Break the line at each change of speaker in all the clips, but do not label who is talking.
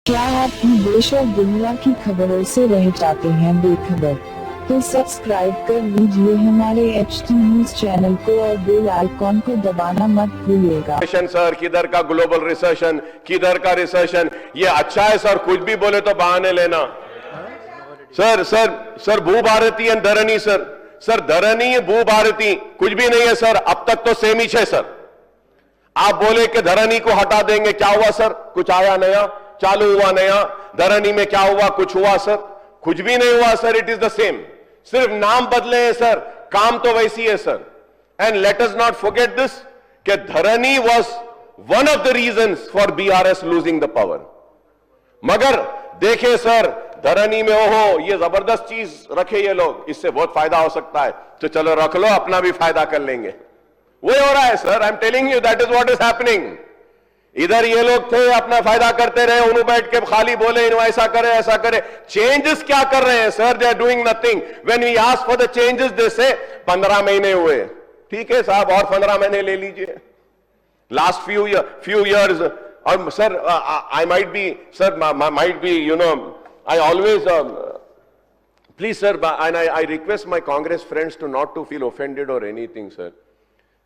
क्या आप भी देश और दुनिया की खबरों से रह जाते हैं बेखबर? तो सब्सक्राइब कर लीजिए हमारे HT न्यूज चैनल को और बेल आइकॉन को दबाना मत भूलिएगा।
सर किधर का ग्लोबल रिसेशन, किधर का रिसेशन, ये अच्छा है सर, कुछ भी बोले तो बहाने लेना। सर सर सर भू भारती एंड धरनी सर धरनी भू भारती कुछ भी नहीं है सर, अब तक तो सेम ही है सर। आप बोले कि धरनी को हटा देंगे, क्या हुआ सर? कुछ आया नया, चालू हुआ नया? धरनी में क्या हुआ? कुछ हुआ सर? कुछ भी नहीं हुआ sir, it is the same, सिर्फ नाम बदले हैं सर, काम तो वैसी है sir. And let us not forget this कि Dharani was one of the reasons for BRS losing the power. मगर देखे सर, धरनी में ओहो ये जबरदस्त चीज रखे ये लोग, इससे बहुत फायदा हो सकता है, तो चलो रख लो, अपना भी फायदा कर लेंगे। वही हो रहा है sir, I am telling you that is what is happening. इधर ये लोग थे अपना फायदा करते रहे, उन्होंने बैठ के खाली बोले इन्हों ऐसा करे ऐसा करे। चेंजेस क्या कर रहे हैं sir? They are doing nothing. When we ask for the changes they say 15 महीने हुए। ठीक है साहब, और 15 महीने ले लीजिए। लास्ट फ्यू इयर्स, और sir I might be sir, might be you know, I always please sir, and I request my Congress friends to not to feel offended और एनीथिंग सर।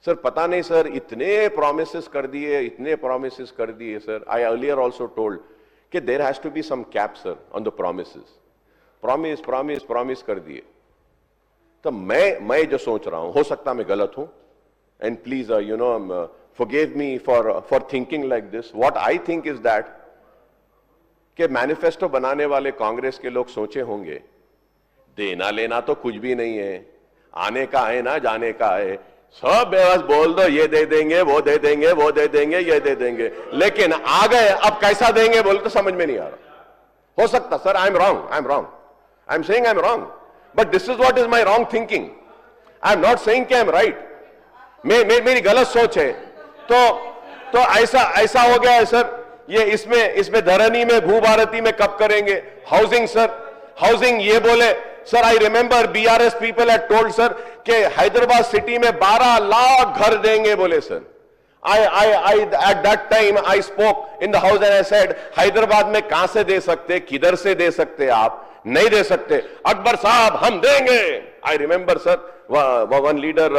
सर पता नहीं सर, इतने प्रोमिसेस कर दिए, इतने promises कर दिए sir. I earlier also told कि there has to be some cap sir on the promises. Promise promise promise कर दिए। तो मैं जो सोच रहा हूं, हो सकता मैं गलत हूं, and please you know forgive me for thinking like this. What I think is that कि मैनिफेस्टो बनाने वाले कांग्रेस के लोग सोचे होंगे देना लेना तो कुछ भी नहीं है, आने का है ना जाने का है, सब बस बोल दो ये दे देंगे वो दे देंगे वो दे देंगे ये दे देंगे, लेकिन आ गए अब कैसा देंगे बोल तो समझ में नहीं आ रहा। हो सकता sir, I am wrong, I am saying I am wrong, but this is what is my wrong thinking. I am not saying कि आई एम राइट। मेरी गलत सोच है तो ऐसा हो गया है सर। ये इसमें धरनी में भू भारती में कब करेंगे? हाउसिंग सर, हाउसिंग ये बोले sir, I remember BRS people had told sir कि हैदराबाद सिटी में 12 लाख घर देंगे बोले sir. I at that time I spoke in the house and I said Hyderabad में कहां से दे सकते, किधर से दे सकते, आप नहीं दे सकते। अकबर साहब हम देंगे। I remember sir one leader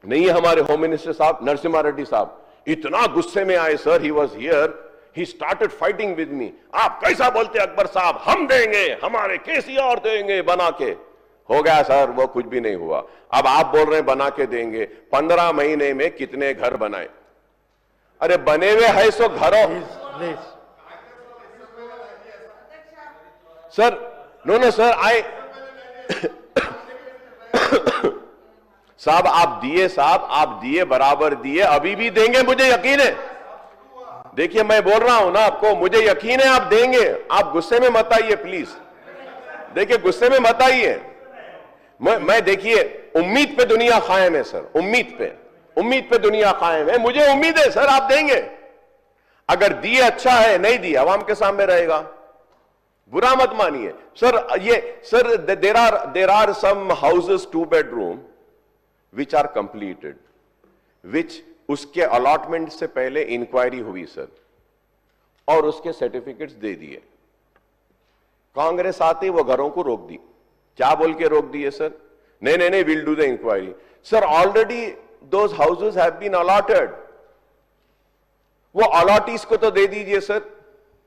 नहीं है हमारे होम मिनिस्टर साहब, नरसिम्हा रेड्डी साहब, इतना गुस्से में आए sir, he was here, he started fighting with me. आप कैसा बोलते अकबर साहब, हम देंगे, हमारे केसीआर देंगे बना के। हो गया सर, वो कुछ भी नहीं हुआ। अब आप बोल रहे हैं बना के देंगे। 15 महीने में कितने घर बनाए? अरे बने हुए है सो घरों सर, नो सर, साहब आप दिए बराबर दिए, अभी भी देंगे, मुझे यकीन है। देखिए मैं बोल रहा हूं ना आपको, मुझे यकीन है आप देंगे। आप गुस्से में मत आइए प्लीज, देखिए गुस्से में मत आइए। मैं देखिए उम्मीद पे दुनिया कायम है सर, उम्मीद पे दुनिया कायम है। मुझे उम्मीद है सर आप देंगे। अगर दिए अच्छा है, नहीं दिए अवाम के सामने रहेगा, बुरा मत मानिए सर। ये sir there are some houses 2 bedroom which are completed, which उसके अलॉटमेंट से पहले इंक्वायरी हुई सर, और उसके सर्टिफिकेट्स दे दिए। कांग्रेस आते वो घरों को रोक दी। क्या बोल के रोक दिए सर? नहीं, will do the inquiry. Sir already those houses have been allotted, वो अलॉटीज को तो दे दीजिए सर।